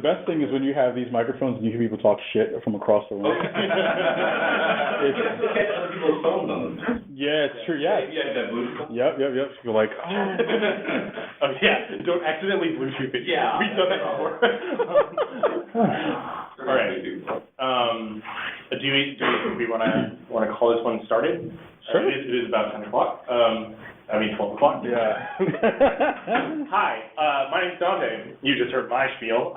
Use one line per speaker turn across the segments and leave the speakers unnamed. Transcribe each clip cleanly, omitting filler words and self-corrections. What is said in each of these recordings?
best thing is when you have these microphones and you hear people talk shit from across the room.
Other people's phones on them.
Yeah, it's true. Yeah.
Yeah, that Bluetooth.
Yep. You're like,
Oh yeah, don't accidentally Bluetooth it.
Yeah.
We've done that before. All right. Do we want to call this one started?
Sure.
It is about 10 o'clock. 12 o'clock.
Yeah.
Hi, my name's Dante. You just heard my spiel.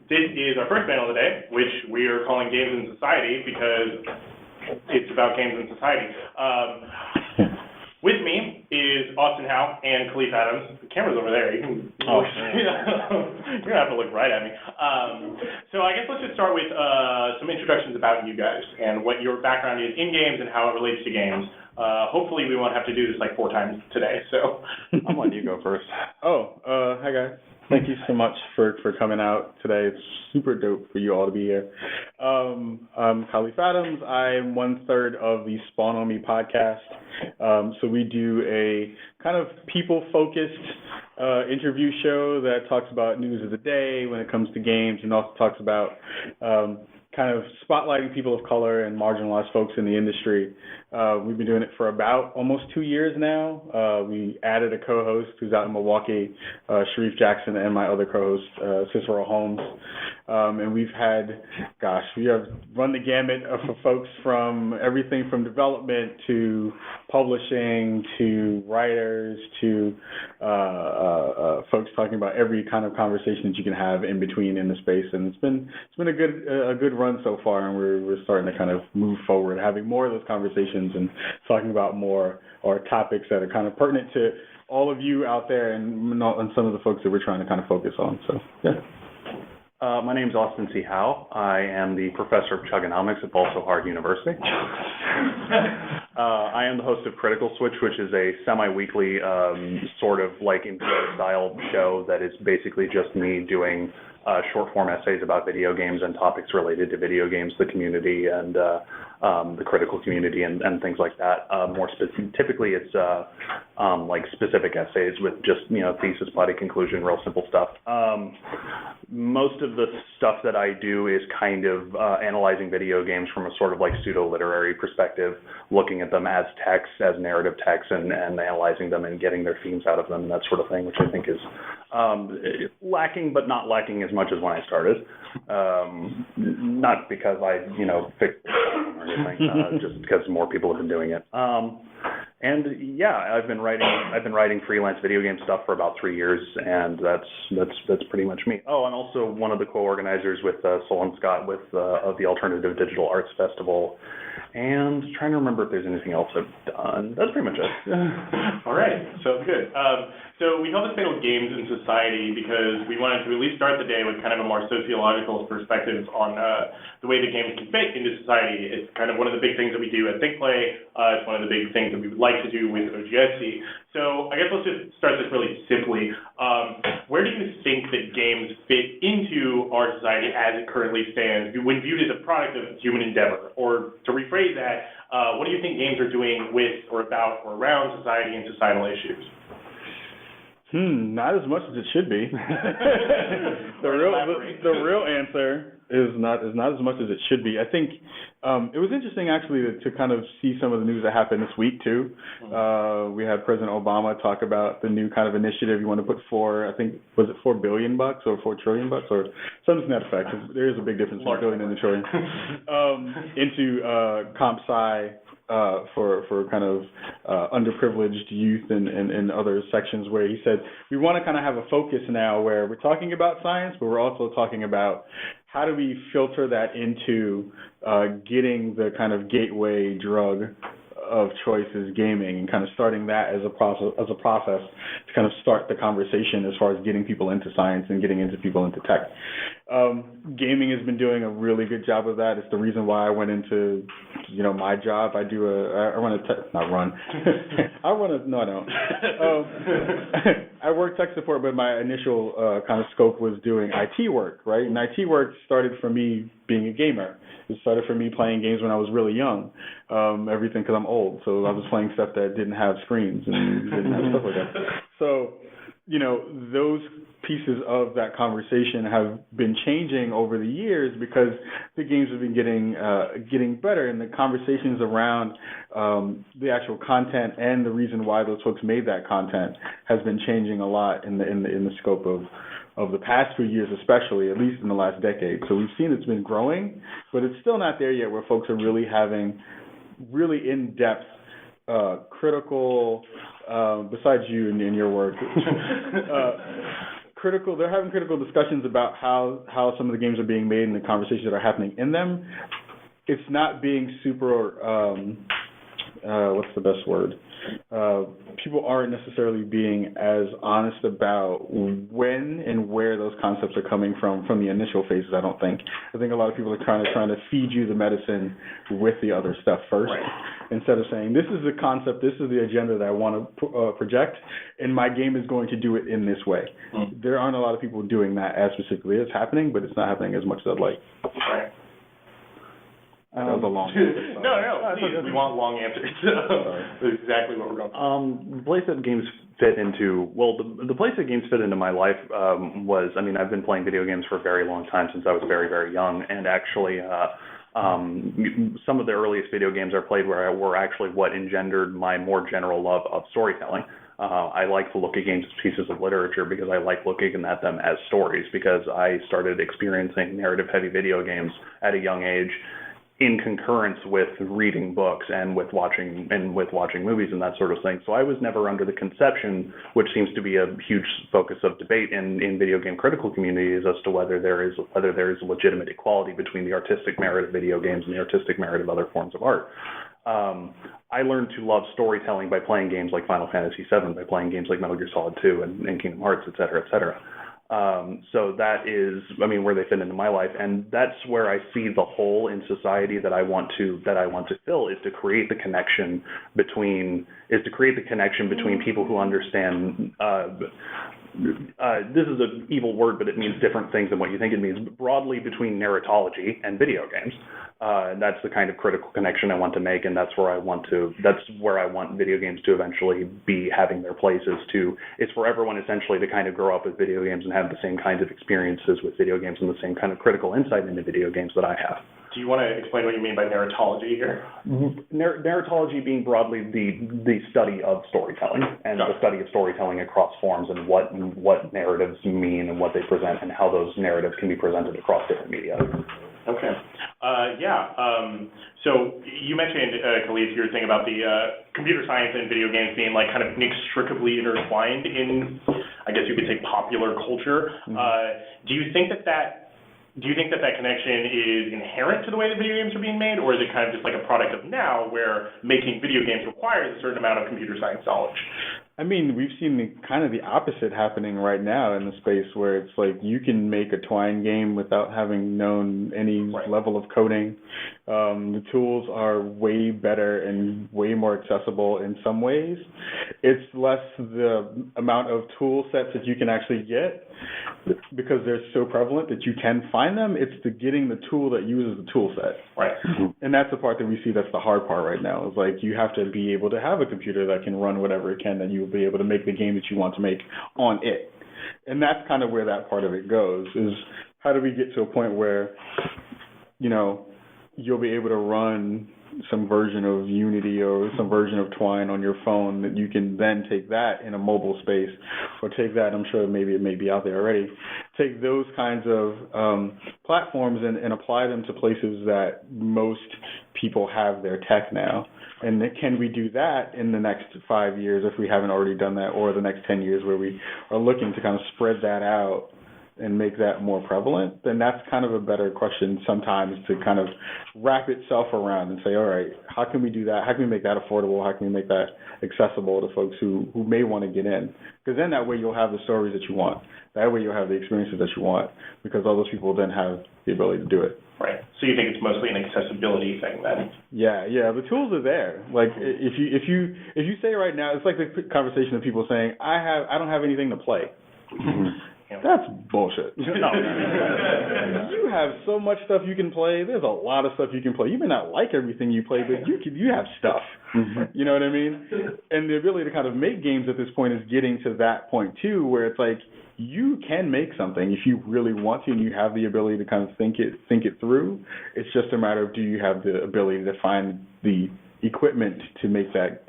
This is our first panel of the day, which we are calling Games in Society because it's about games in society. With me is Austin Howe and Kahlief Adams. The camera's over there. You can. You're gonna have to look right at me. So I guess let's just start with some introductions about you guys and what your background is in games and how it relates to games. Hopefully we won't have to do this like 4 times today. So
I'm letting you go first. Hi guys. Thank you so much for coming out today. It's super dope for you all to be here. I'm Kahlief Adams. I'm 1/3 of the Spawn on Me podcast. So we do a kind of people-focused interview show that talks about news of the day when it comes to games, and also talks about kind of spotlighting people of color and marginalized folks in the industry. We've been doing it for about almost 2 years now. We added a co-host who's out in Milwaukee, Sharif Jackson, and my other co-host, Cicero Holmes. And we have run the gamut for folks from everything from development to publishing to writers to folks talking about every kind of conversation that you can have in between in the space. And it's been a good run so far, and we're starting to kind of move forward, having more of those conversations and talking about more or topics that are kind of pertinent to all of you out there and some of the folks that we're trying to kind of focus on. So, yeah.
My name is Austin C. Howe. I am the professor of chugonomics at Balso Hard University. I am the host of Critical Switch, which is a semi-weekly sort of like NPR-style show that is basically just me doing short-form essays about video games and topics related to video games, the community, and the critical community, and things like that. Typically, it's like specific essays with just thesis, body conclusion, real simple stuff. Most of the stuff that I do is kind of analyzing video games from a sort of like pseudo-literary perspective, looking at them as texts, as narrative texts, and analyzing them and getting their themes out of them and that sort of thing, which I think is lacking, but not lacking as much as when I started. Not because I, fixed it or anything, just because more people have been doing it. And yeah, I've been writing freelance video game stuff for about 3 years, and that's pretty much me. Oh, I'm also one of the co-organizers with Sol and Scott of the Alternative Digital Arts Festival, and trying to remember if there's anything else I've done. That's pretty much it.
All right, sounds good. So we call this panel Games in Society because we wanted to at least start the day with kind of a more sociological perspective on the way that games can fit into society. It's kind of one of the big things that we do at Think Play. It's one of the big things that we would like to do with OGSC. So I guess let's just start this really simply. Where do you think that games fit into our society as it currently stands when viewed as a product of human endeavor? Or to rephrase that, what do you think games are doing with or about or around society and societal issues?
Not as much as it should be. The real answer is not as much as it should be. I think it was interesting actually to kind of see some of the news that happened this week too. We had President Obama talk about the new kind of initiative you want to put $4 billion or $4 trillion or something to that effect. There is a big difference between billion and a trillion. Into comp sci. For kind of underprivileged youth and other sections, where he said we want to kind of have a focus now where we're talking about science, but we're also talking about how do we filter that into getting the kind of gateway drug of choice is gaming, and kind of starting that as a process to kind of start the conversation as far as getting people into science and getting into people into tech. Gaming has been doing a really good job of that. It's the reason why I went into, my job. I work tech support, but my initial kind of scope was doing IT work, right? And IT work started for me being a gamer. It started for me playing games when I was really young. Everything because I'm old, so I was playing stuff that didn't have screens and didn't have stuff like that. So those pieces of that conversation have been changing over the years because the games have been getting better, and the conversations around the actual content and the reason why those folks made that content has been changing a lot in the scope of the past few years, especially, at least in the last decade. So we've seen it's been growing, but it's still not there yet where folks are really having really in-depth, critical, besides you and your work, they're having critical discussions about how some of the games are being made and the conversations that are happening in them. It's not being super, what's the best word? People aren't necessarily being as honest about when and where those concepts are coming from the initial phases, I don't think. I think a lot of people are trying to feed you the medicine with the other stuff first, instead of saying, this is the concept, this is the agenda that I want to project, and my game is going to do it in this way. There aren't a lot of people doing that as specifically. It's happening, but it's not happening as much as I'd like. That was a long answer.
No, please, we want long answers. That's exactly what we're going for.
The place that games fit into, the place that games fit into my life was, I've been playing video games for a very long time, since I was very, very young, and actually some of the earliest video games I played were actually what engendered my more general love of storytelling. I like to look at games as pieces of literature because I like looking at them as stories, because I started experiencing narrative-heavy video games at a young age, in concurrence with reading books and with watching movies and that sort of thing. So I was never under the conception, which seems to be a huge focus of debate in video game critical communities, as to whether there is legitimate equality between the artistic merit of video games and the artistic merit of other forms of art. I learned to love storytelling by playing games like Final Fantasy VII, by playing games like Metal Gear Solid 2 and Kingdom Hearts, et cetera, et cetera. So that is, where they fit into my life, and that's where I see the hole in society that I want to fill, is to create the connection between people who understand. This is an evil word, but it means different things than what you think it means. Broadly, between narratology and video games. That's the kind of critical connection I want to make, and that's where I want video games to eventually be having their places. It's for everyone essentially to kind of grow up with video games and have the same kinds of experiences with video games and the same kind of critical insight into video games that I have.
Do you want to explain what you mean by narratology here?
Narratology being broadly the study of storytelling, and the study of storytelling across forms, and what narratives mean and what they present, and how those narratives can be presented across different media.
Okay. So you mentioned, Kahlief, your thing about the computer science and video games being like kind of inextricably intertwined in, I guess you could say, popular culture. Do you think that connection is inherent to the way that video games are being made, or is it kind of just like a product of now, where making video games requires a certain amount of computer science knowledge?
We've seen the opposite happening right now in the space, where it's like you can make a Twine game without having known any level of coding. The tools are way better and way more accessible in some ways. It's less the amount of tool sets that you can actually get, because they're so prevalent that you can find them. It's getting the tool that uses the tool set.
Right.
And that's the part that we see that's the hard part right now. It's like you have to be able to have a computer that can run whatever it can, that you will be able to make the game that you want to make on it. And that's kind of where that part of it goes, is how do we get to a point where, you'll be able to run some version of Unity or some version of Twine on your phone, that you can then take that in a mobile space, or take that, I'm sure maybe it may be out there already, take those kinds of platforms and apply them to places that most people have their tech now. And can we do that in the next 5 years, if we haven't already done that, or the next 10 years, where we are looking to kind of spread that out and make that more prevalent? Then that's kind of a better question sometimes, to kind of wrap itself around and say, all right, how can we do that? How can we make that affordable? How can we make that accessible to folks who may want to get in? Because then that way you'll have the stories that you want. That way you'll have the experiences that you want, because all those people then have the ability to do it.
Right. So you think it's mostly an accessibility thing then?
Yeah. The tools are there. Like if you say right now, it's like the conversation of people saying, I don't have anything to play. That's bullshit.
No.
You have so much stuff you can play. There's a lot of stuff you can play. You may not like everything you play, but you have stuff. You know what I mean? And the ability to kind of make games at this point is getting to that point too, where it's like you can make something if you really want to, and you have the ability to kind of think it through. It's just a matter of, do you have the ability to find the equipment to make that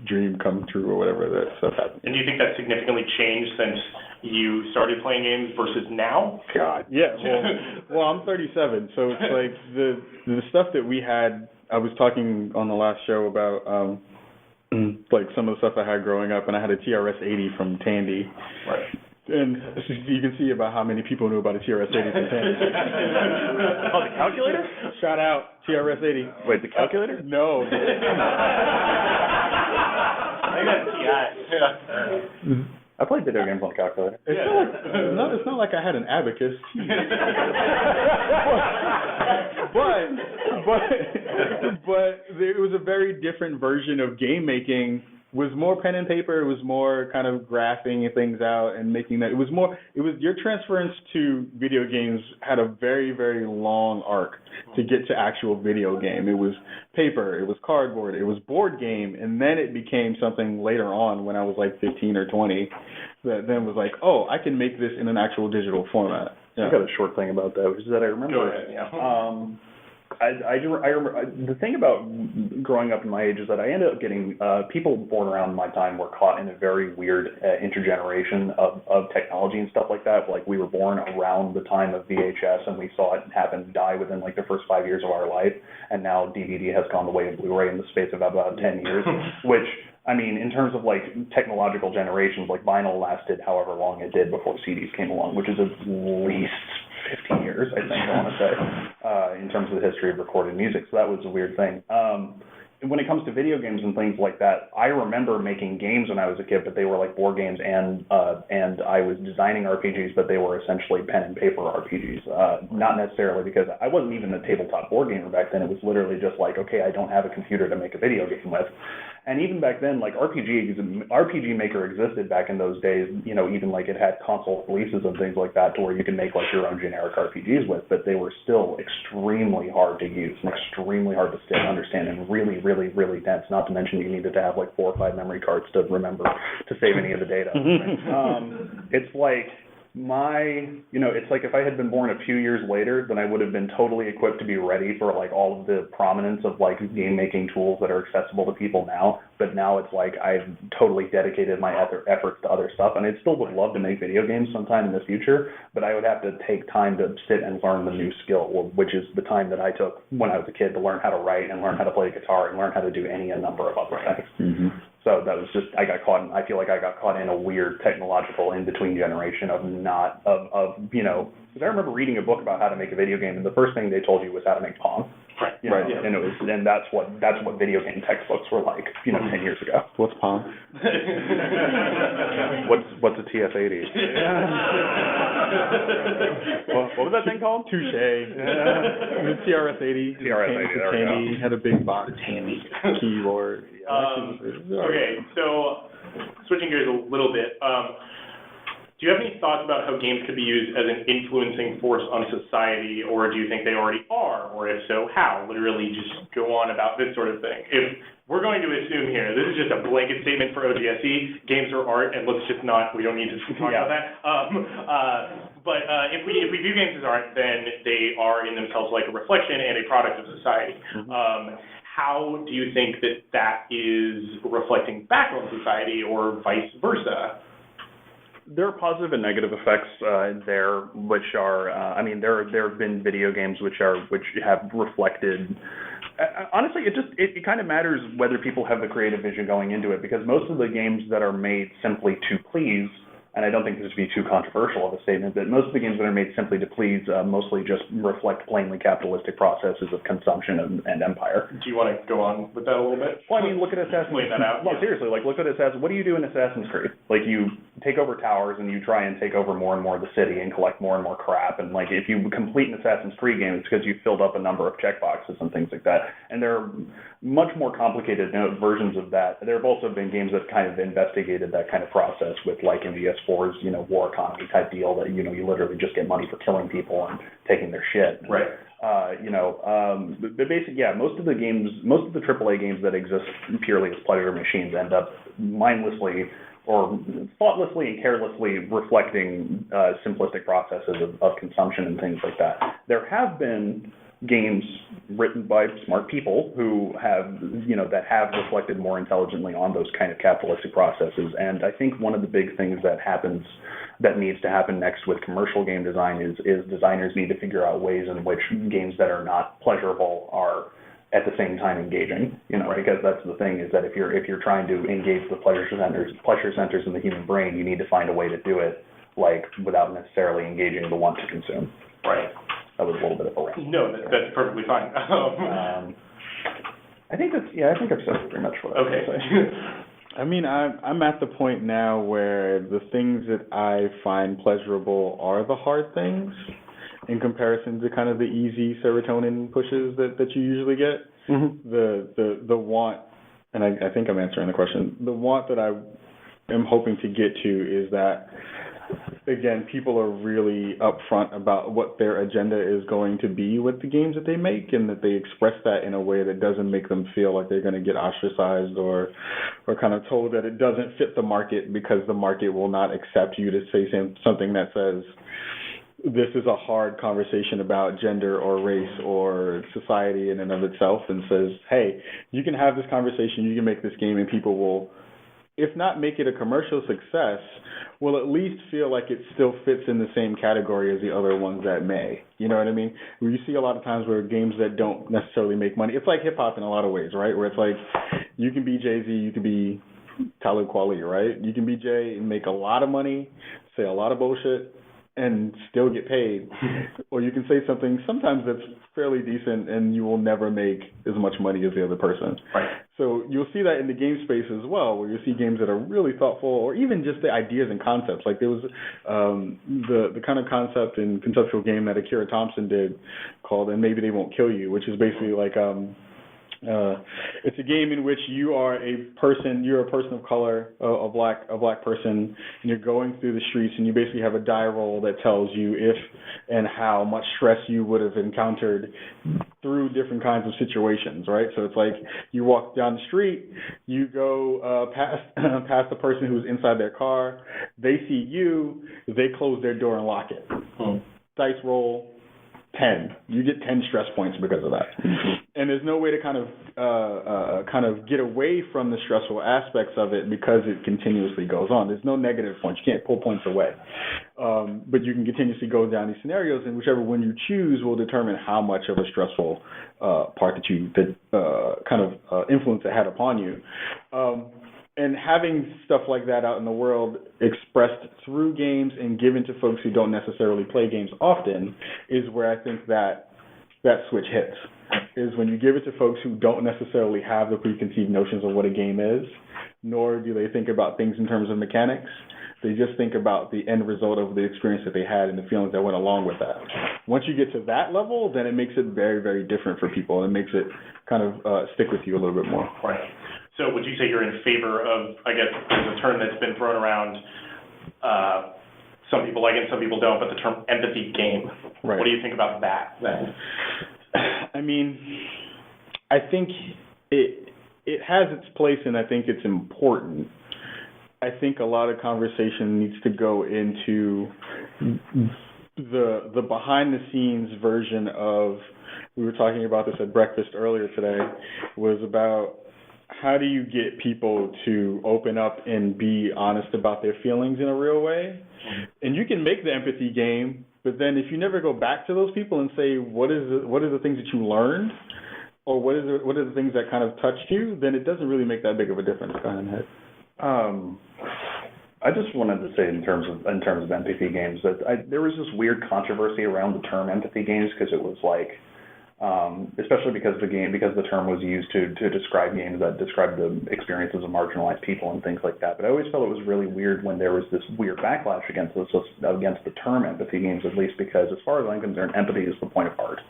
dream come true, or whatever that stuff happens.
And do you think that's significantly changed since you started playing games versus now?
God, yeah. Well, I'm 37, so it's like the stuff that we had. I was talking on the last show about like some of the stuff I had growing up, and I had a TRS-80 from Tandy.
Right.
And you can see about how many people knew about a TRS-80 from Tandy.
Oh, the calculator?
Shout out, TRS-80.
Wait, the calculator?
No.
I got a TI.
I played video games on the calculator.
It's not like I had an abacus. but it was a very different version of game making. It was more pen and paper. It was more kind of graphing things out and making that. It was your transference to video games had a very, very long arc to get to actual video game. It was paper, it was cardboard, it was board game, and then it became something later on when I was like 15 or 20 that then was like, oh, I can make this in an actual digital format. Yeah.
I got a short thing about that, which is that I remember.
Go ahead, yeah.
I remember the thing about growing up in my age is that I ended up getting people born around my time were caught in a very weird intergeneration of technology and stuff like that. Like we were born around the time of VHS, and we saw it happen die within like the first 5 years of our life, and now DVD has gone the way of Blu-ray in the space of about 10 years, which, I mean, in terms of like technological generations, like vinyl lasted however long it did before CDs came along, which is at least 15 years, I think, I want to say, in terms of the history of recorded music. So that was a weird thing. When it comes to video games and things like that, I remember making games when I was a kid, but they were like board games, and I was designing RPGs, but they were essentially pen and paper RPGs. Not necessarily because I wasn't even a tabletop board gamer back then. It was literally just like, okay, I don't have a computer to make a video game with. And even back then, like RPG Maker existed back in those days, you know, even like it had console releases and things like that to where you can make like your own generic RPGs with, but they were still extremely hard to use and extremely hard to understand and really, really, really dense, not to mention you needed to have like 4 or 5 memory cards to remember to save any of the data. It's like it's like if I had been born a few years later, then I would have been totally equipped to be ready for like all of the prominence of like game making tools that are accessible to people now. But now it's like I've totally dedicated my efforts to other stuff, and I still would love to make video games sometime in the future, but I would have to take time to sit and learn the new skill, which is the time that I took when I was a kid to learn how to write and learn how to play guitar and learn how to do a number of other things. Mm-hmm. So that was just, I feel like I got caught in a weird technological in-between generation because I remember reading a book about how to make a video game, and the first thing they told you was how to make Pong.
Right.
Right. Yeah. And that's what video game textbooks were like, 10 years ago.
What's Pong?
What's a TF-80? What was that thing called?
Touche. The TRS-80. Tandy had a big box. Tandy keyboard.
Okay, so switching gears a little bit. Do you have any thoughts about how games could be used as an influencing force on society, or do you think they already are? Or if so, how? Literally just go on about this sort of thing. If we're going to assume here, this is just a blanket statement for OGSC, games are art, and let's just not, we don't need to talk about that. But if we view games as art, then they are in themselves like a reflection and a product of society. Mm-hmm. How do you think that is reflecting back on society, or vice versa?
There are positive and negative effects there, which are, there have been video games which have reflected. Honestly, it kind of matters whether people have the creative vision going into it, because most of the games that are made simply to please, and I don't think this would be too controversial of a statement, but most of the games that are made simply to please mostly just reflect plainly capitalistic processes of consumption and empire.
Do you want to go on with that a little bit?
Well, I mean, look at Assassin's Creed.
Lay that out.
Well, seriously, like, look at Assassin's. What do you do in Assassin's Creed? Like, you take over towers and you try and take over more and more of the city and collect more and more crap. And like if you complete an Assassin's Creed game, it's because you filled up a number of checkboxes and things like that. And there are much more complicated versions of that. There have also been games that kind of investigated that kind of process with like MGS4's, war economy type deal that, you literally just get money for killing people and taking their shit.
Right.
But basically, yeah, most of the AAA games that exist purely as pleasure machines end up mindlessly or thoughtlessly and carelessly reflecting simplistic processes of consumption and things like that. There have been games written by smart people who have, that have reflected more intelligently on those kind of capitalistic processes. And I think one of the big things that needs to happen next with commercial game design is designers need to figure out ways in which games that are not pleasurable are at the same time engaging, because that's the thing is that if you're trying to engage the pleasure centers in the human brain, you need to find a way to do it like without necessarily engaging the want to consume.
Right.
That was a little bit of a rant.
No, that's perfectly fine.
I think I've said pretty much what I was going to say.
I mean, I'm at the point now where the things that I find pleasurable are the hard things in comparison to kind of the easy serotonin pushes that you usually get. Mm-hmm. The want, and I think I'm answering the question, the want that I am hoping to get to is that, again, people are really upfront about what their agenda is going to be with the games that they make, and that they express that in a way that doesn't make them feel like they're going to get ostracized or kind of told that it doesn't fit the market because the market will not accept you to say something that says, this is a hard conversation about gender or race or society in and of itself, and says, hey, you can have this conversation, you can make this game, and people will, if not make it a commercial success, will at least feel like it still fits in the same category as the other ones that may. You know what I mean? Where you see a lot of times where games that don't necessarily make money, it's like hip-hop in a lot of ways, right? Where it's like, you can be Jay-Z, you can be Talib Kweli, right? You can be Jay and make a lot of money, say a lot of bullshit, and still get paid. Or you can say something sometimes that's fairly decent and you will never make as much money as the other person.
Right.
So you'll see that in the game space as well, where you see games that are really thoughtful, or even just the ideas and concepts. Like there was the kind of concept and conceptual game that Akira Thompson did called And Maybe They Won't Kill You, which is basically like it's a game in which you're a person of color, a black person, and you're going through the streets, and you basically have a die roll that tells you if and how much stress you would have encountered through different kinds of situations, right? So it's like you walk down the street, you go past the person who's inside their car, they see you, they close their door and lock it. Dice roll 10. You get 10 stress points because of that. And there's no way to kind of get away from the stressful aspects of it because it continuously goes on. There's no negative points. You can't pull points away. But you can continuously go down these scenarios, and whichever one you choose will determine how much of a stressful part that influence it had upon you. And having stuff like that out in the world expressed through games and given to folks who don't necessarily play games often is where I think that switch hits, is when you give it to folks who don't necessarily have the preconceived notions of what a game is, nor do they think about things in terms of mechanics. They just think about the end result of the experience that they had and the feelings that went along with that. Once you get to that level, then it makes it very, very different for people and makes it kind of stick with you a little bit more.
Right. So would you say you're in favor of, I guess there's a term that's been thrown around, some people like it, some people don't, but the term empathy game. Right. What do you think about that then?
I mean, I think it has its place, and I think it's important. I think a lot of conversation needs to go into the behind-the-scenes version of, we were talking about this at breakfast earlier today, was about how do you get people to open up and be honest about their feelings in a real way? And you can make the empathy game, but then if you never go back to those people and say, what are the things that you learned, or what are the things that kind of touched you, then it doesn't really make that big of a difference. Go ahead.
I just wanted to say in terms of empathy games that there was this weird controversy around the term empathy games because it was like especially because the term was used to describe games that describe the experiences of marginalized people and things like that. But I always felt it was really weird when there was this weird backlash against the term empathy games, at least because, as far as I'm concerned, empathy is the point of art.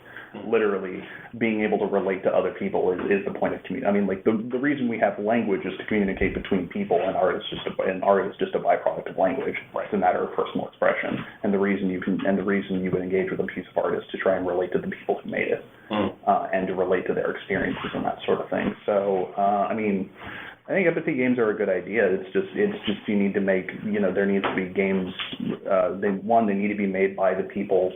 Literally, being able to relate to other people is the point of community. I mean, like the reason we have language is to communicate between people, and art is just a byproduct of language. Right. It's a matter of personal expression, and the reason you would engage with a piece of art is to try and relate to the people who made it, and to relate to their experiences and that sort of thing. So, I mean, I think empathy games are a good idea. It's just you need to make, there needs to be games. They need to be made by the people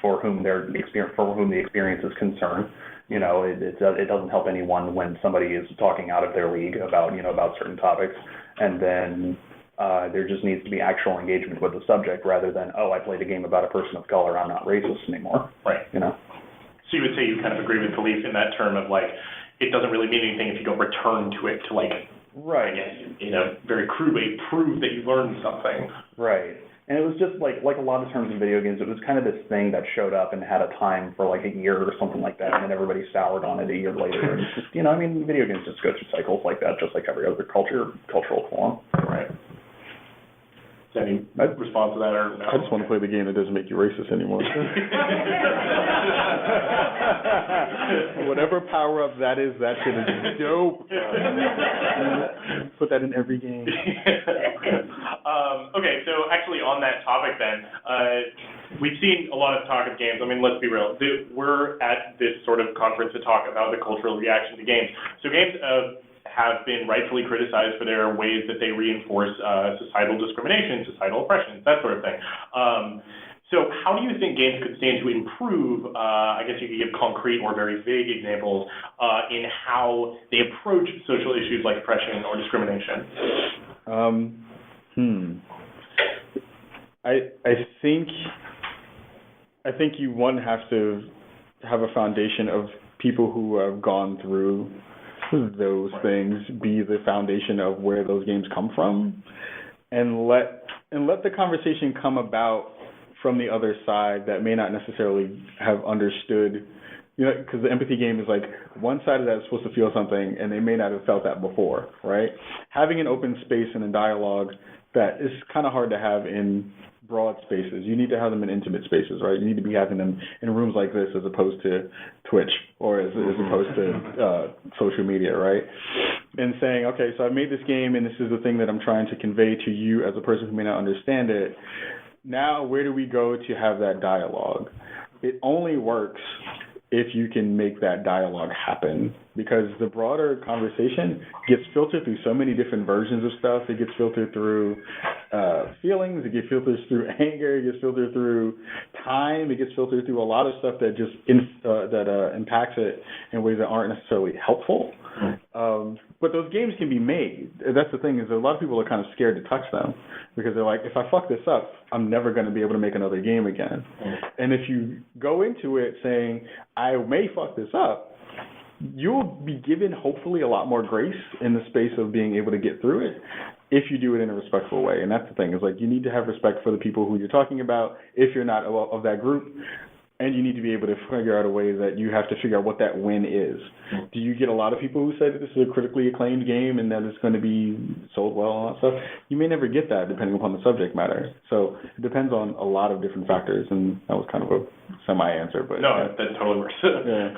for whom the experience is concerned. It doesn't help anyone when somebody is talking out of their league about certain topics, and then there just needs to be actual engagement with the subject rather than, oh, I played a game about a person of color, I'm not racist anymore. Right. So
you would say you kind of agree with Kahlief in that term of like, it doesn't really mean anything if you don't return to it to like,
right.
I guess, in a very crude way, prove that you learned something.
Right. And it was just like a lot of terms in video games, it was kind of this thing that showed up and had a time for like a year or something like that, and then everybody soured on it a year later. And it's just, video games just go through cycles like that, just like every other cultural form. Right.
Is there any response to that or no?
I just want to play the game that doesn't make you racist anymore. Whatever power-up that is, that shit is dope. Put that in every game.
Okay, so actually on that topic then, we've seen a lot of talk of games. I mean, let's be real. We're at this sort of conference to talk about the cultural reaction to games. So games have been rightfully criticized for their ways that they reinforce societal discrimination, societal oppression, that sort of thing. So how do you think games could stand to improve, I guess you could give concrete or very vague examples, in how they approach social issues like oppression or discrimination?
I think you have to have a foundation of people who have gone through those things be the foundation of where those games come from, and let the conversation come about from the other side that may not necessarily have understood, because the empathy game is like one side of that is supposed to feel something and they may not have felt that before, right? Having an open space and a dialogue that is kind of hard to have in broad spaces. You need to have them in intimate spaces, right? You need to be having them in rooms like this as opposed to Twitch or as opposed to social media, right? And saying, okay, so I made this game and this is the thing that I'm trying to convey to you as a person who may not understand it. Now, where do we go to have that dialogue? It only works if you can make that dialogue happen, because the broader conversation gets filtered through so many different versions of stuff. It gets filtered through feelings, it gets filtered through anger, it gets filtered through time, it gets filtered through a lot of stuff that just impacts it in ways that aren't necessarily helpful. But those games can be made. That's the thing, is a lot of people are kind of scared to touch them because they're like, if I fuck this up, I'm never going to be able to make another game again. And if you go into it saying, I may fuck this up, you'll be given hopefully a lot more grace in the space of being able to get through it if you do it in a respectful way. And that's the thing, is like you need to have respect for the people who you're talking about if you're not of that group. And you need to be able to figure out a way that you have to figure out what that win is. Do you get a lot of people who say that this is a critically acclaimed game and that it's going to be sold well and all that stuff? You may never get that depending upon the subject matter. So it depends on a lot of different factors, and that was kind of a semi-answer. But
no, that totally works.
Yeah.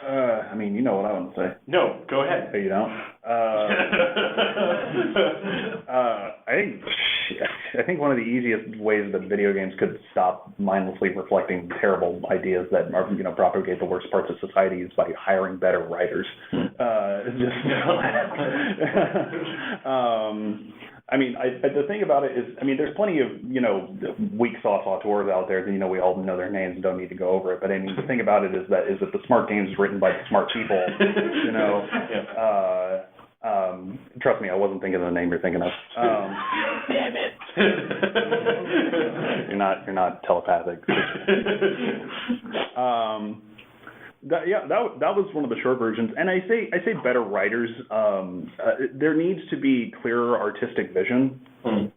I mean, you know what I want to say.
No, go ahead.
Oh, you don't? I think one of the easiest ways that video games could stop mindlessly reflecting terrible ideas that are, propagate the worst parts of society is by hiring better writers. The thing about it is, there's plenty of, weak sauce auteurs out there that, we all know their names and don't need to go over it. But the thing about it is that the smart games is written by the smart people, trust me, I wasn't thinking of the name you're thinking of. Damn it. You're not telepathic. That was one of the short versions, and I say better writers. There needs to be clearer artistic vision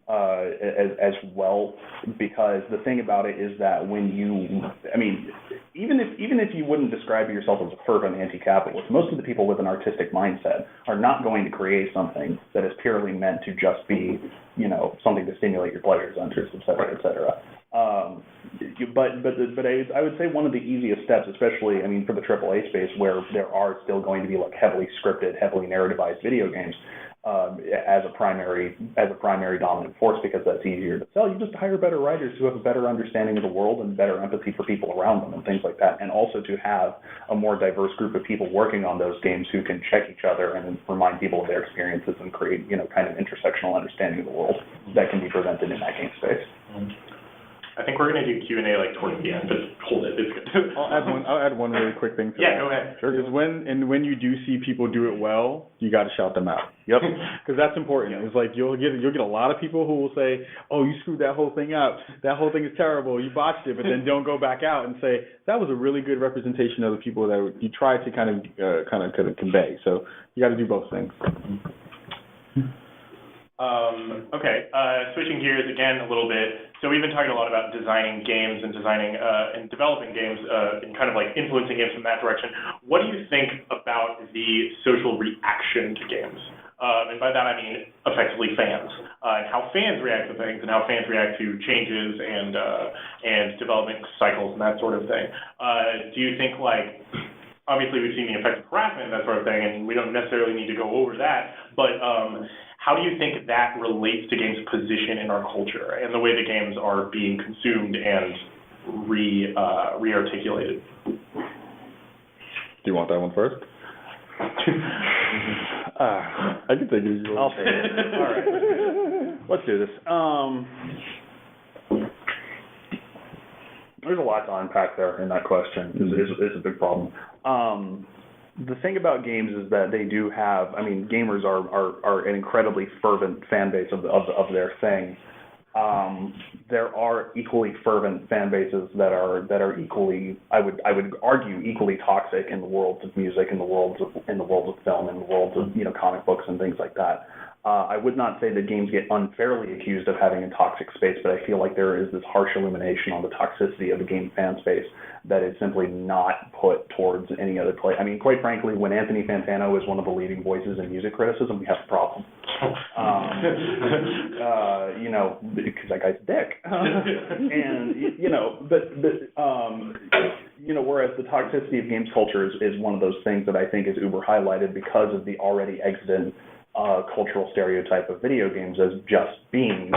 as well, because the thing about it is that when you, I mean, even if you wouldn't describe yourself as a fervent anti-capitalist, most of the people with an artistic mindset are not going to create something that is purely meant to just be, you know, something to stimulate your pleasures, interests, et cetera, et cetera. But I would say one of the easiest steps, especially, I mean, for the AAA space, where there are still going to be like heavily scripted, heavily narrativized video games, as a primary dominant force, because that's easier to sell. You just hire better writers who have a better understanding of the world and better empathy for people around them and things like that, and also to have a more diverse group of people working on those games who can check each other and remind people of their experiences and create, you know, kind of intersectional understanding of the world that can be presented in that game space.
I think we're going to do Q&A like towards the end, but hold it, it's good.
I'll add one really quick thing to that.
Yeah, go ahead.
Sure. Is when you do see people do it well, you got to shout them out.
Yep.
Because that's important. It's like you'll get a lot of people who will say, "Oh, you screwed that whole thing up. That whole thing is terrible. You botched it," but then don't go back out and say that was a really good representation of the people that you tried to kind of convey. So you got to do both things.
Okay, switching gears again a little bit. So we've been talking a lot about designing games and designing and developing games and kind of like influencing games in that direction. What do you think about the social reaction to games? And by that I mean effectively fans, and how fans react to things and how fans react to changes and development cycles and that sort of thing. Do you think, like, obviously we've seen the effect of harassment and that sort of thing, and we don't necessarily need to go over that, but how do you think that relates to games' position in our culture and the way the games are being consumed and re-articulated?
Do you want that one first? I can take it.
I'll take it. All right. Let's do this. There's a lot to unpack there in that question. It's a big problem. The thing about games is that they do have, I mean, gamers are an incredibly fervent fan base of their thing. There are equally fervent fan bases that are equally, I would argue, equally toxic in the worlds of music, in the worlds of film, in the worlds of, you know, comic books and things like that. I would not say that games get unfairly accused of having a toxic space, but I feel like there is this harsh illumination on the toxicity of the game fan space that is simply not put towards any other play. I mean, quite frankly, when Anthony Fantano is one of the leading voices in music criticism, we have a problem. You know, because that guy's a dick. And, you know, you know, whereas the toxicity of games culture is one of those things that I think is uber highlighted because of the already exited cultural stereotype of video games as just being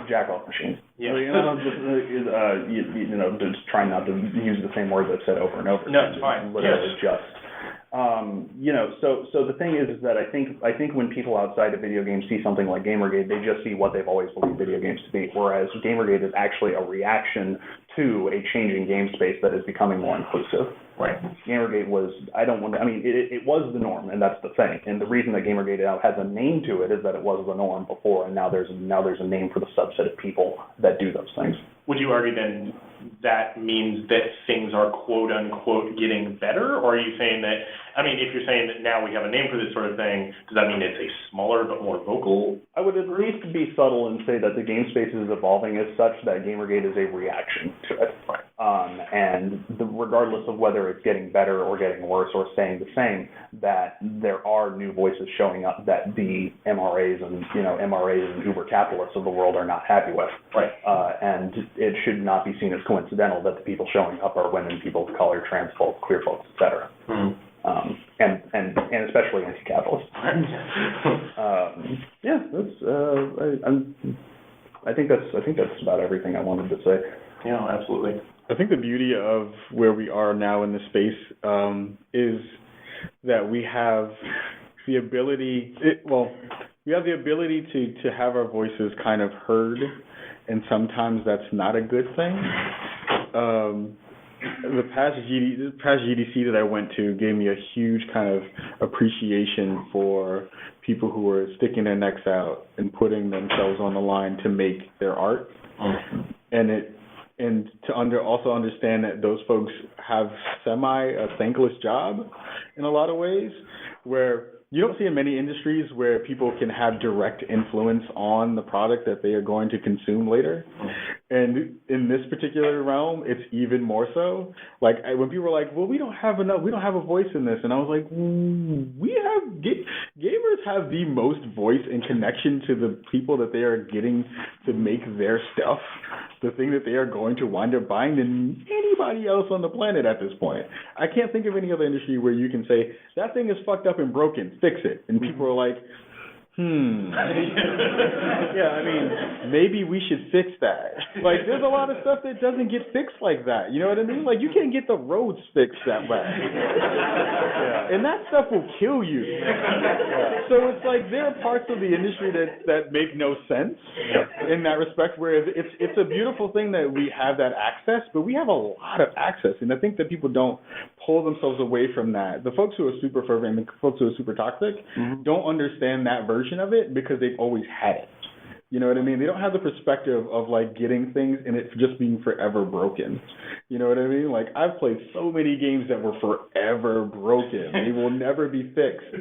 jack-off machines.
Yeah.
You know, just trying not to use the same word that's said over and over.
No, it's fine.
Literally just. You know, so the thing is that I think when people outside of video games see something like Gamergate, they just see what they've always believed video games to be, whereas Gamergate is actually a reaction to a changing game space that is becoming more inclusive.
Right.
Gamergate was, it was the norm, and that's the thing. And the reason that Gamergate now has a name to it is that it was the norm before, and now there's a name for the subset of people that do those things.
Would you argue then that means that things are quote unquote getting better? Or are you saying that, I mean, if you're saying that now we have a name for this sort of thing, does that mean it's a smaller but more vocal?
I would at least be subtle and say that the game space is evolving as such that Gamergate is a reaction to it.
Right.
And regardless of whether it's getting better or getting worse or staying the same, that there are new voices showing up that the MRAs and uber capitalists of the world are not happy with.
Right.
And it should not be seen as coincidental that the people showing up are women, people of color, trans folks, queer folks, etc.
Mm-hmm.
And especially anti-capitalists. Yeah, I think that's about everything I wanted to say.
Yeah, absolutely.
I think the beauty of where we are now in the space is that we have the ability. We have the ability to have our voices kind of heard, and sometimes that's not a good thing. The past GDC that I went to gave me a huge kind of appreciation for people who are sticking their necks out and putting themselves on the line to make their art, and to also understand that those folks have a thankless job in a lot of ways, where you don't see in many industries where people can have direct influence on the product that they are going to consume later. And in this particular realm, it's even more so. Like when people are like, "Well, we don't have a voice in this," and I was like, gamers have the most voice and connection to the people that they are getting to make their stuff, the thing that they are going to wind up buying, than anybody else on the planet at this point. I can't think of any other industry where you can say that thing is fucked up and broken, fix it, and people are like, yeah, I mean, maybe we should fix that. Like, there's a lot of stuff that doesn't get fixed like that. You know what I mean? Like, you can't get the roads fixed that way. Yeah. And that stuff will kill you. Yeah. So it's like there are parts of the industry that make no sense in that respect, where it's a beautiful thing that we have that access, but we have a lot of access. And I think that people don't pull themselves away from that. The folks who are super fervent and the folks who are super toxic don't understand that version of it because they've always had it. You know what I mean? They don't have the perspective of like getting things and it just being forever broken. You know what I mean? Like I've played so many games that were forever broken. They will never be fixed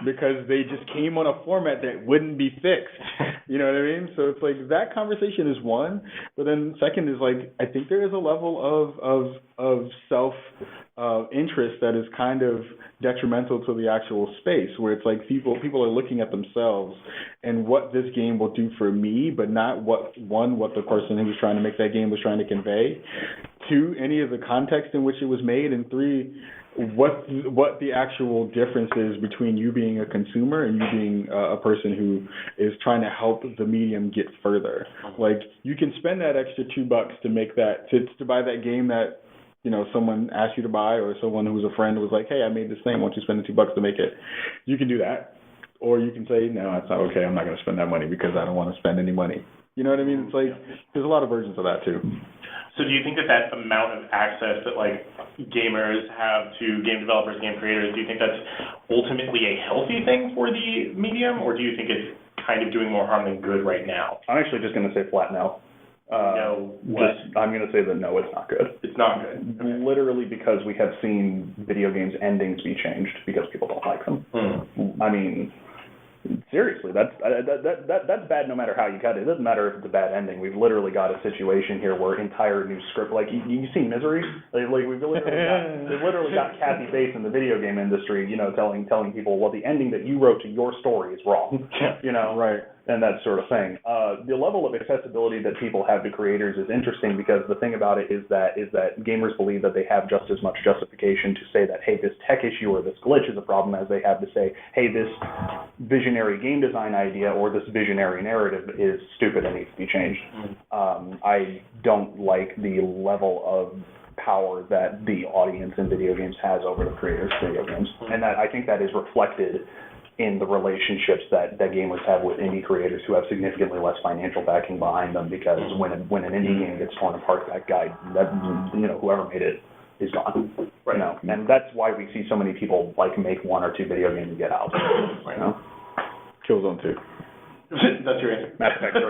because they just came on a format that wouldn't be fixed. You know what I mean? So it's like that conversation is one, but then second is like I think there is a level of self interest that is kind of detrimental to the actual space, where it's like people are looking at themselves and what this game will do for me, but not what the person who was trying to make that game was trying to convey, two, any of the context in which it was made, and three, what the actual difference is between you being a consumer and you being a person who is trying to help the medium get further. Like you can spend that extra $2 to make that to buy that game that someone asked you to buy, or someone who was a friend was like, "Hey, I made this thing. Why don't you spend the $2 to make it?" You can do that, or you can say, "No, that's not okay. I'm not going to spend that money because I don't want to spend any money." You know what I mean? It's like there's a lot of versions of that too.
So do you think that amount of access that like gamers have to game developers, game creators, do you think that's ultimately a healthy thing for the medium, or do you think it's kind of doing more harm than good right now?
I'm actually just going to say flat no. I'm going to say that no, it's not good.
It's not good. Okay.
Literally because we have seen video games endings be changed because people don't like them. I mean, seriously, that's bad no matter how you cut it. It doesn't matter if it's a bad ending. We've literally got a situation here where entire new script, like you see Misery, like we've literally got Kathy Bates in the video game industry, telling people, well, the ending that you wrote to your story is wrong,
right.
And that sort of thing. The level of accessibility that people have to creators is interesting because the thing about it is that gamers believe that they have just as much justification to say that, hey, this tech issue or this glitch is a problem as they have to say, hey, this visionary game design idea or this visionary narrative is stupid and needs to be changed. I don't like the level of power that the audience in video games has over the creators of video games. And that I think that is reflected in the relationships that gamers have with indie creators who have significantly less financial backing behind them, because when an indie game gets torn apart, whoever made it is gone. Right. And that's why we see so many people like make one or two video games and get out.
Killzone 2.
That's your answer.
Mass Effect 3.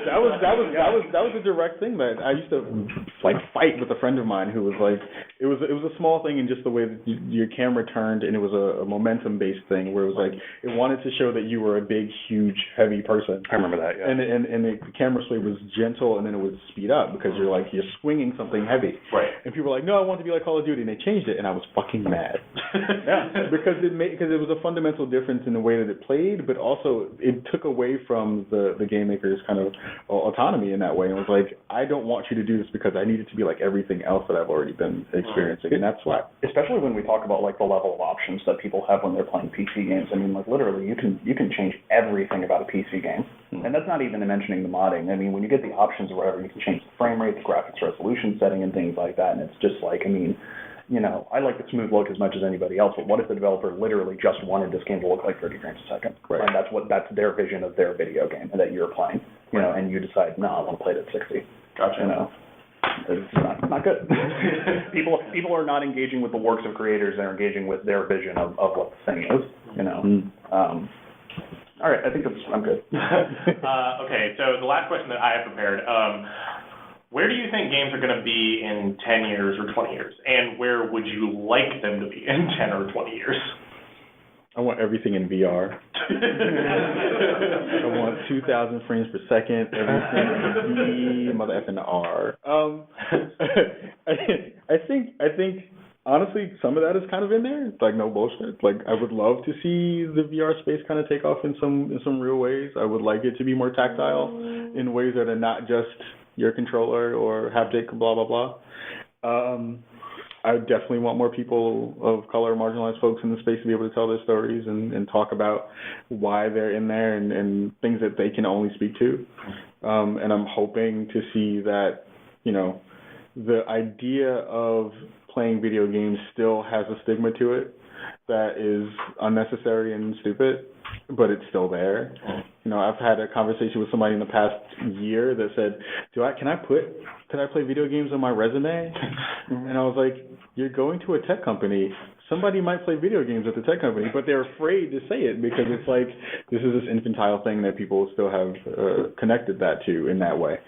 That was a direct thing that I used to fight with a friend of mine who was like, it was a small thing in just the way that your camera turned, and it was a momentum based thing where it was like it wanted to show that you were a big, huge, heavy person.
I remember that. Yeah.
And the camera sway was gentle, and then it would speed up because you're swinging something heavy.
Right.
And people were like, no, I want to be like Call of Duty, and they changed it, and I was fucking mad. because it was a fundamental difference in the way that it played, but also it took away from the game maker's kind of autonomy in that way. And it was like, I don't want you to do this because I need it to be like everything else that I've already been experiencing. And that's why.
Especially when we talk about the level of options that people have when they're playing PC games. I mean, literally, you can change everything about a PC game. And that's not even mentioning the modding. I mean, when you get the options or whatever, you can change the frame rate, the graphics resolution setting, and things like that. And it's just like, I mean, I like the smooth look as much as anybody else, but what if the developer literally just wanted this game to look like 30 frames a second? Right. And that's their vision of their video game that you're playing, and you decide, no, I want to play it at 60.
Gotcha.
It's not good. People are not engaging with the works of creators; they're engaging with their vision of what the thing is. All right, I think I'm good.
Okay, so the last question that I have prepared. Where do you think games are going to be in 10 years or 20 years? And where would you like them to be in 10 or 20 years?
I want everything in VR. I want 2,000 frames per second, everything in V, mother effing R. I think honestly, some of that is kind of in there. It's like no bullshit. Like I would love to see the VR space kind of take off in some real ways. I would like it to be more tactile in ways that are not just your controller or haptic, blah blah blah. I definitely want more people of color, marginalized folks in the space to be able to tell their stories and talk about why they're in there and things that they can only speak to. And I'm hoping to see that, you know, the idea of playing video games still has a stigma to it that is unnecessary and stupid, but it's still there. You know, I've had a conversation with somebody in the past year that said, can I play video games on my resume? And I was like, you're going to a tech company. Somebody might play video games at the tech company, but they're afraid to say it because it's like, this is this infantile thing that people still have connected that to in that way.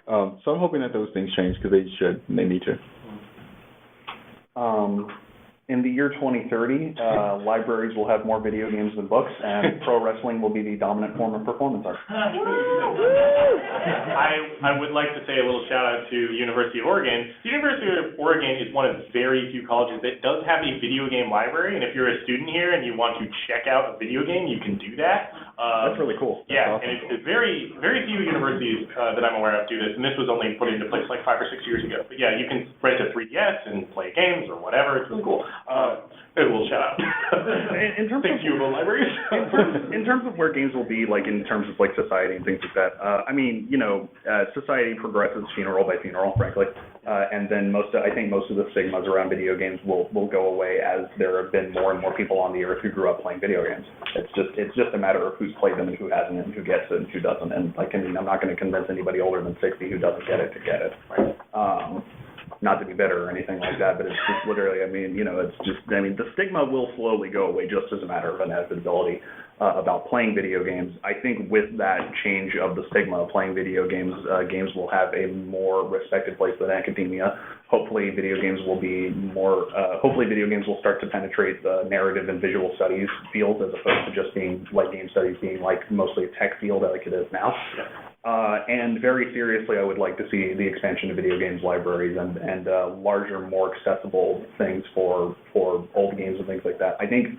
So I'm hoping that those things change because they should and they need to.
In the year 2030, libraries will have more video games than books, and pro wrestling will be the dominant form of performance art.
I would like to say a little shout out to the University of Oregon. The University of Oregon is one of very few colleges that does have a video game library, and if you're a student here and you want to check out a video game, you can do that.
That's really cool.
That's
awesome.
And it's very few universities that I'm aware of do this, and this was only put into place like 5 or 6 years ago. But yeah, you can rent a 3DS and play games or whatever. It's really cool. A little shout out.
In terms
Thank you about libraries.
in terms of where games will be, like in terms of like society and things like that. I mean, you know, society progresses funeral by funeral, frankly, and then I think most of the stigmas around video games will go away as there have been more and more people on the earth who grew up playing video games. It's just a matter of who's played them and who hasn't and who gets it and who doesn't. And like, I mean, I'm not going to convince anybody older than 60 who doesn't get it to get it. Right. Not to be bitter or anything like that, but it's just literally, I mean, you know, it's just, I mean, the stigma will slowly go away just as a matter of inevitability about playing video games. I think with that change of the stigma of playing video games, games will have a more respected place than academia. Hopefully video games will be more, hopefully video games will start to penetrate the narrative and visual studies field as opposed to just being like game studies being like mostly a tech field like it is now. And very seriously, I would like to see the expansion of video games libraries and larger, more accessible things for old games and things like that. I think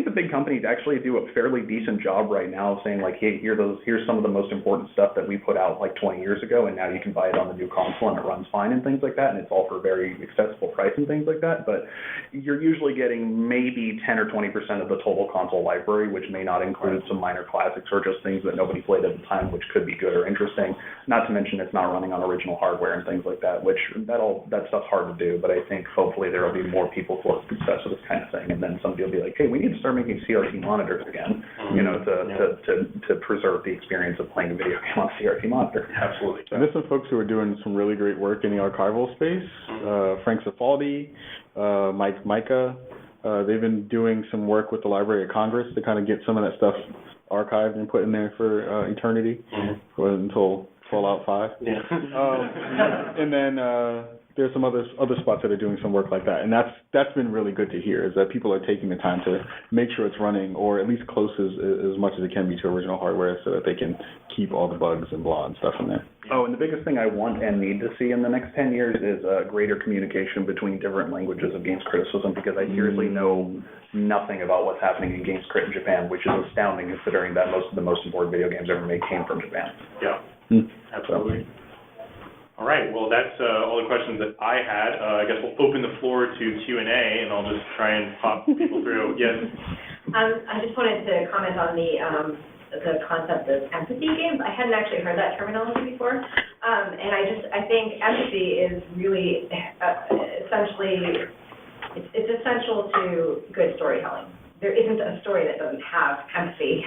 the big companies actually do a fairly decent job right now of saying like, hey, here's some of the most important stuff that we put out like 20 years ago, and now you can buy it on the new console and it runs fine and things like that, and it's all for very accessible price and things like that. But you're usually getting maybe 10 or 20% of the total console library, which may not include some minor classics or just things that nobody played at the time, which could be good or interesting. Not to mention it's not running on original hardware and things like that, which that stuff's hard to do. But I think hopefully there will be more people who are obsessed with this kind of thing, and then somebody will be like, hey, we need to start making CRT monitors again, you know, to preserve the experience of playing a video game on a CRT monitor.
Absolutely.
And there's some folks who are doing some really great work in the archival space. Frank Cifaldi, Mike Micah, they've been doing some work with the Library of Congress to kind of get some of that stuff archived and put in there for eternity, until Fallout 5.
Yeah.
And then there's some other spots that are doing some work like that, and that's been really good to hear, is that people are taking the time to make sure it's running, or at least close as much as it can be to original hardware, so that they can keep all the bugs and blah and stuff in there.
Oh, and the biggest thing I want and need to see in the next 10 years is greater communication between different languages of games criticism, because I seriously know nothing about what's happening in games crit in Japan, which is astounding considering that most of the most important video games ever made came from Japan.
Yeah, absolutely. All right, well, that's all the questions that I had. I guess we'll open the floor to Q&A, and I'll just try and pop people through. Yes?
I just wanted to comment on the concept of empathy games. I hadn't actually heard that terminology before, and I think empathy is really essentially, it's essential to good storytelling. There isn't a story that doesn't have empathy.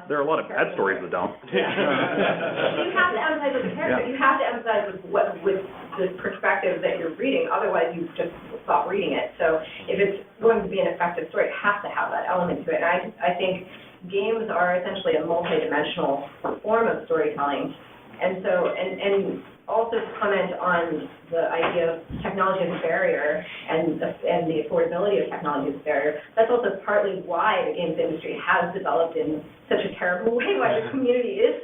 There are a lot of bad stories that don't.
Yeah. You have to empathize with the character. Yeah. You have to empathize with the perspective that you're reading. Otherwise, you just stop reading it. So if it's going to be an effective story, it has to have that element to it. And I think games are essentially a multidimensional form of storytelling. And so, and also comment on the idea of technology as a barrier and the affordability of technology as a barrier. That's also partly why the games industry has developed in such a terrible way, why the community is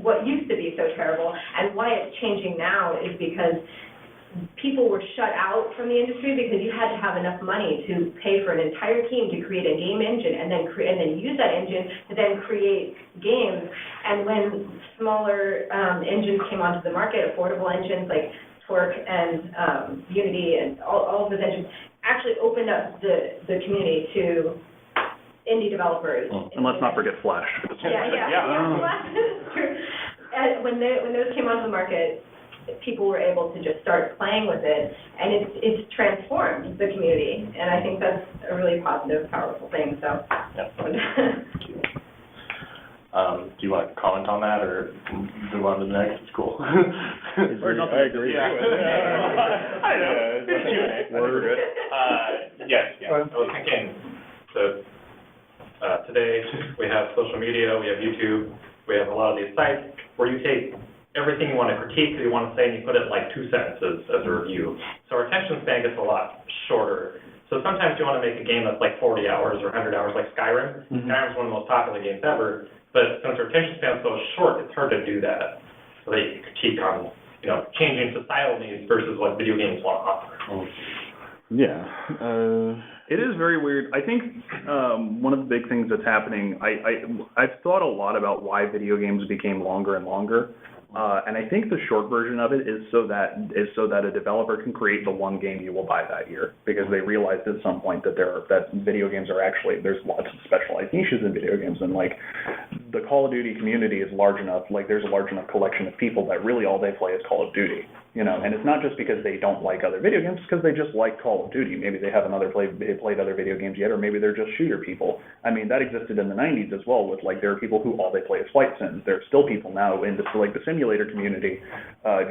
what used to be so terrible, and why it's changing now is because people were shut out from the industry because you had to have enough money to pay for an entire team to create a game engine and then use that engine to then create games. And when smaller engines came onto the market, affordable engines like Torque and Unity and all of those engines actually opened up the community to indie developers.
And let's not forget Flash.
Yeah. Flash is true. And when those came onto the market, people were able to just start playing with it, and it's transformed the community, and I think that's a really positive, powerful thing. So,
do you want to comment on that, or move on to the next? It's cool.
I agree.
Yeah. I don't know. It's Q&A. Yes.
I was thinking, so today we have social media, we have YouTube, we have a lot of these sites where you take everything you want to critique or you want to say, and you put it in like 2 sentences as a review. So our attention span gets a lot shorter. So sometimes you want to make a game that's like 40 hours or 100 hours, like Skyrim. Mm-hmm. Skyrim's one of the most popular games ever, but since our attention span is so short, it's hard to do that. So that you critique on, changing societal needs versus what video games want to offer.
Yeah.
It is very weird. I think one of the big things that's happening, I've thought a lot about why video games became longer and longer. And I think the short version of it is so that a developer can create the one game you will buy that year, because they realized at some point that video games are actually, there's lots of specialized niches in video games, and like the Call of Duty community is large enough, like there's a large enough collection of people that really all they play is Call of Duty, and it's not just because they don't like other video games, it's because they just like Call of Duty. Maybe they haven't played other video games yet, or maybe they're just shooter people. I mean, that existed in the 90s as well, with like there are people who all they play is flight sims. There are still people now in the simulator community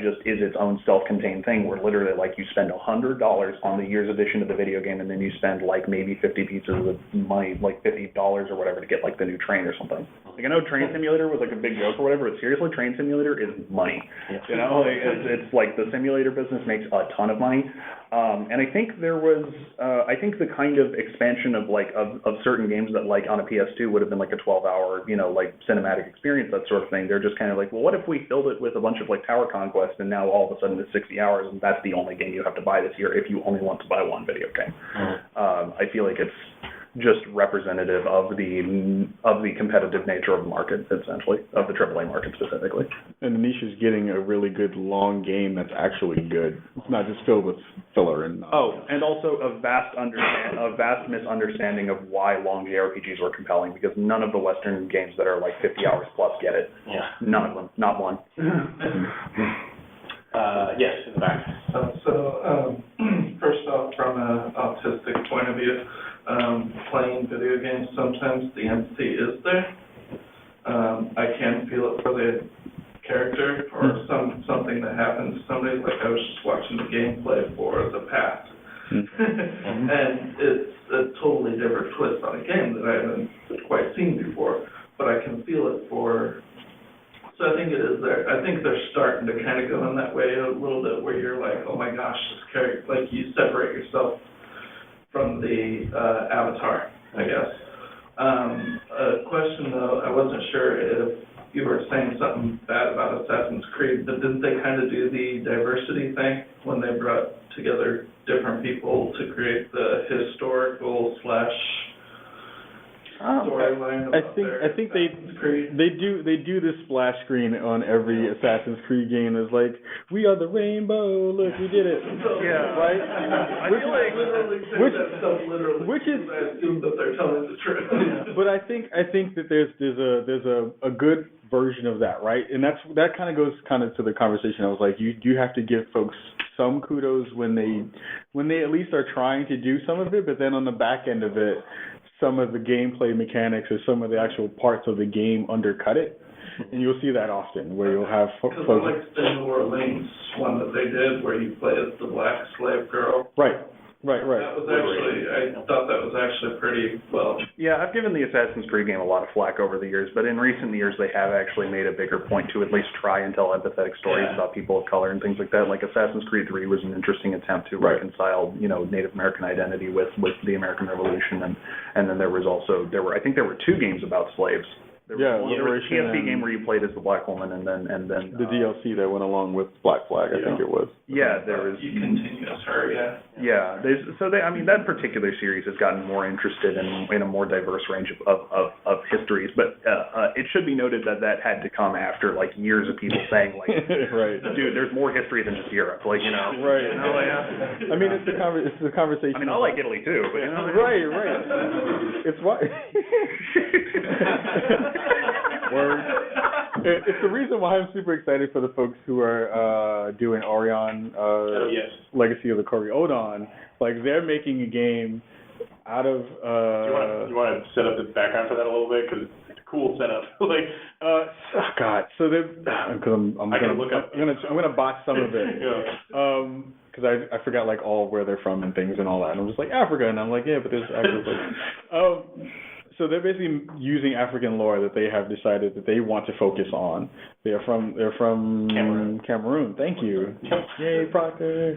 just is its own self-contained thing, where literally like you spend $100 on the year's edition of the video game, and then you spend like maybe 50 pieces of money, like $50 or whatever, to get like the new train or something. Like I know Train Simulator was like a big joke or whatever, but seriously, Train Simulator is money. Yeah. It's like the simulator business makes a ton of money. And I think there was, I think the kind of expansion of certain games that like on a PS2 would have been like a 12-hour, like cinematic experience, that sort of thing. They're just kind of like, well, what if we filled it with a bunch of like Tower Conquest, and now all of a sudden it's 60 hours, and that's the only game you have to buy this year if you only want to buy one video game. I feel like it's just representative of the competitive nature of the market, essentially, of the AAA market specifically.
And the niche is getting a really good long game that's actually good. It's not just filled with filler and.
And also a vast misunderstanding of why long JRPGs were compelling, because none of the Western games that are like 50 hours plus get it.
Yeah.
None of them. Not one.
Yes, in the back.
First off, from an autistic point of view, playing video games, sometimes the empathy is there. I can feel it for the character or something that happens to somebody. Like I was just watching the gameplay for The Path, and it's a totally different twist on a game that I haven't quite seen before, but I can feel it for. So I think it is there. I think they're starting to kind of go in that way a little bit, where you're like, oh my gosh, this character, like you separate yourself from the avatar, I guess. A question though, I wasn't sure if you were saying something bad about Assassin's Creed, but didn't they kind of do the diversity thing when they brought together different people to create the historical / storyline?
I think they do this splash screen on every Assassin's Creed game. It's like, we are the rainbow. Look, we did it.
Yeah.
Right.
I feel like which is I assume that they're telling the truth.
But I think that there's a good version of that, right? And that kind of goes to the conversation. I was like, you do have to give folks some kudos when they at least are trying to do some of it, but then on the back end of it, some of the gameplay mechanics or some of the actual parts of the game undercut it. And you'll see that often, where you'll have folks.
Because I like the New Orleans one that they did, where you play as the black slave girl.
Right. Right.
That was actually, I thought that was actually pretty well.
Yeah, I've given the Assassin's Creed game a lot of flack over the years, but in recent years they have actually made a bigger point to at least try and tell empathetic stories about people of color and things like that. Like Assassin's Creed 3 was an interesting attempt to reconcile, Native American identity with the American Revolution, and then there were I think there were 2 games about slaves. There was a PSP game where you played as the black woman, and then
the DLC that went along with Black Flag, I think it was.
Yeah, there was.
You continue as her,
Yeah, that particular series has gotten more interested in a more diverse range of histories, but it should be noted that had to come after like years of people saying like,
right,
dude, there's more history than just Europe, like
right.
I
mean, it's the conversation.
I mean, I like Italy too, but
right. It's why. Word. It's the reason why I'm super excited for the folks who are doing Orion, Legacy of the Coriolis. Like, they're making a game out of.
You want to set up the background for that a little bit, because it's a cool setup.
God. So they're because I'm gonna botch some of it. Because I forgot like all where they're from and things and all that, and I'm just like Africa, and I'm like, yeah, but there's actually. So they're basically using African lore that they have decided that they want to focus on. They're from Cameroon. Thank you. Yay, Proctor.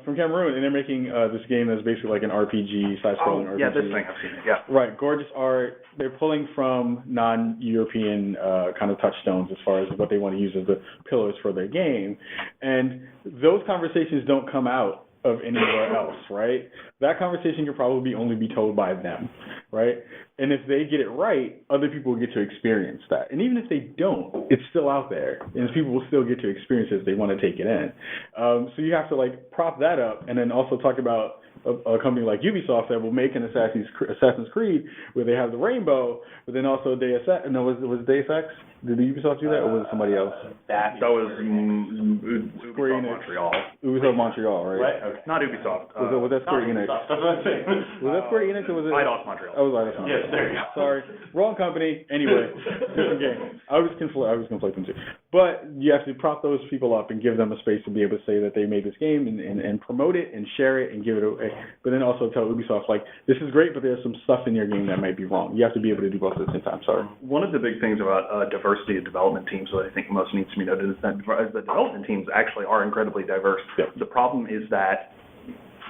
From Cameroon, and they're making this game that's basically like an RPG, side-scrolling RPG.
Yeah, this thing I've seen it. Yeah.
Right, gorgeous art. They're pulling from non-European kind of touchstones as far as what they want to use as the pillars for their game, and those conversations don't come out of anywhere else, right? That conversation can probably only be told by them, right? And if they get it right, other people will get to experience that. And even if they don't, it's still out there, and people will still get to experience it if they want to take it in. So you have to like prop that up, and then also talk about a company like Ubisoft that will make an Assassin's Creed where they have the rainbow, but then also Deus Ex. No, was it Deus Ex? Did Ubisoft do that, or was it somebody else?
That
was Ubisoft Montreal.
Ubisoft Montreal, right?
Right. Okay.
Not Ubisoft.
Was that Square Enix?
That's what I'm saying.
Was that Square Enix, or was it?
Eidos Montreal.
Oh, it was Eidos Montreal.
Yes, there you go.
Sorry, wrong company. Anyway, different game. I was conflicting too. But you have to prop those people up and give them a space to be able to say that they made this game and promote it and share it and give it away. But then also tell Ubisoft, like, this is great, but there's some stuff in your game that might be wrong. You have to be able to do both at the same time. Sorry.
One of the big things about diversity of development teams that I think most needs to be noted is that the development teams actually are incredibly diverse.
Yeah.
The problem is that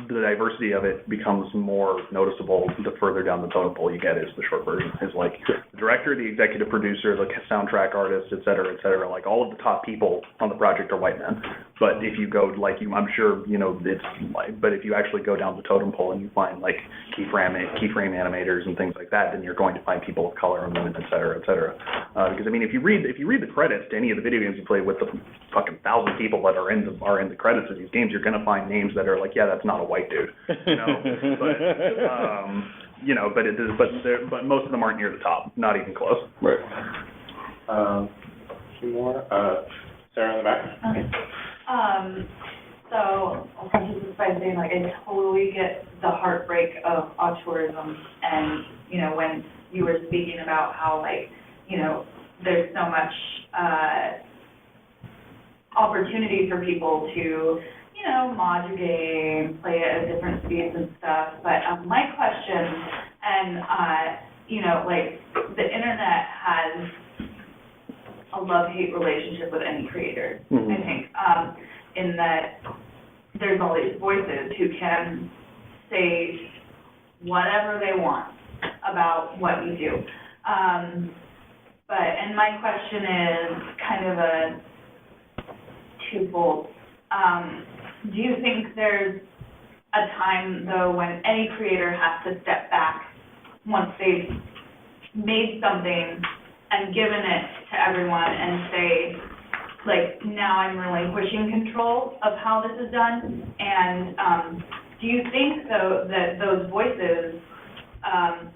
the diversity of it becomes more noticeable the further down the totem pole you get, is the short version. Is like the director, the executive producer, the soundtrack artist, et cetera, like all of the top people on the project are white men. But if you go, I'm sure, it's like, but if you actually go down the totem pole and you find like keyframe animators and things like that, then you're going to find people of color and women, et cetera, et cetera. Because I mean, if you read the credits to any of the video games you play with the fucking 1,000 people that are in the credits of these games, you're going to find names that are like, yeah, that's not a white dude, but most of them aren't near the top, not even close.
Right.
A few more. Sarah in the back.
Okay. So I'll preface this by saying, like, I totally get the heartbreak of auteurism, and when you were speaking about how, like, there's so much opportunity for people to mod your game, play it at different speeds and stuff. But my question, and like, the internet has a love-hate relationship with any creator, I think, in that there's all these voices who can say whatever they want about what you do. And my question is kind of a twofold. Do you think there's a time, though, when any creator has to step back once they've made something and given it to everyone and say, like, now I'm relinquishing control of how this is done? And do you think, though, that those voices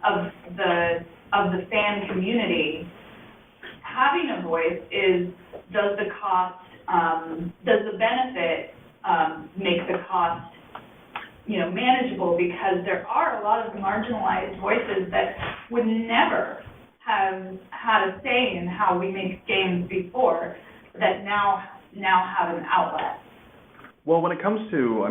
of the fan community, having a voice does the benefit make the cost, manageable? Because there are a lot of marginalized voices that would never have had a say in how we make games before, that now have an outlet.
Well, when it comes to, I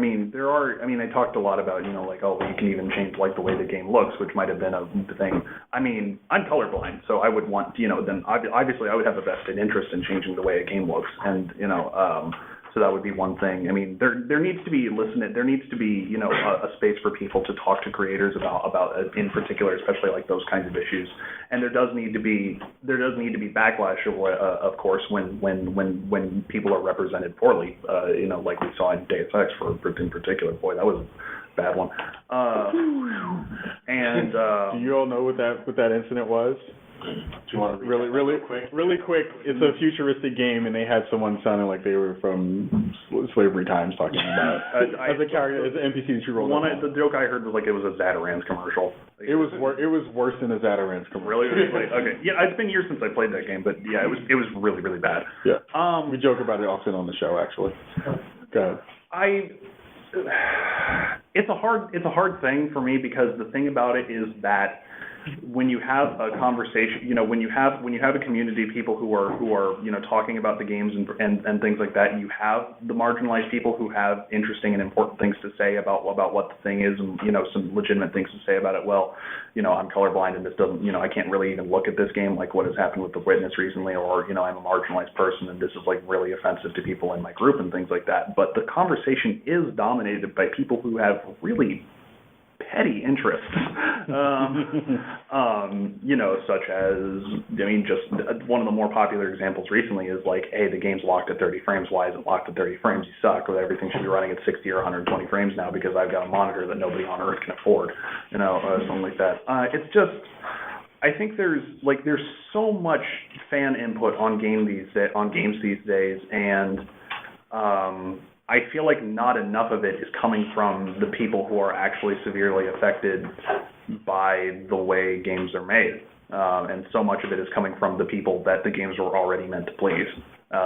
talked a lot about, like, oh, you can even change, like, the way the game looks, which might have been a thing. I mean, I'm colorblind, so I would want, then obviously I would have a vested interest in changing the way a game looks, and, so that would be one thing. I mean, there needs to be there needs to be, a space for people to talk to creators about in particular, especially like those kinds of issues. And there does need to be backlash, of course, when people are represented poorly. Like we saw in Deus Ex in particular. Boy, that was a bad one.
Do you all know what that incident was?
Do you want to
really quick? It's a futuristic game, and they had someone sounding like they were from slavery times talking about as a character, as an NPC that you rolled up.
The joke I heard was like it was a Zatarans commercial.
It was worse than a Zatarans commercial.
Really? Okay. Yeah, it's been years since I played that game, but yeah, it was really, really bad.
Yeah. We joke about it often on the show, actually. Go ahead.
It's a hard thing for me because the thing about it is that when you have a conversation, when you have a community of people who are talking about the games and things like that, you have the marginalized people who have interesting and important things to say about what the thing is, and some legitimate things to say about it. Well, I'm colorblind and this doesn't, I can't really even look at this game, like what has happened with The Witness recently, or I'm a marginalized person and this is like really offensive to people in my group and things like that. But the conversation is dominated by people who have really petty interests, such as, just one of the more popular examples recently is like, hey, the game's locked at 30 frames. Why is it locked at 30 frames? You suck. Or everything should be running at 60 or 120 frames now because I've got a monitor that nobody on Earth can afford, something like that. It's just, I think there's so much fan input on games these days, and I feel like not enough of it is coming from the people who are actually severely affected by the way games are made. And so much of it is coming from the people that the games were already meant to please,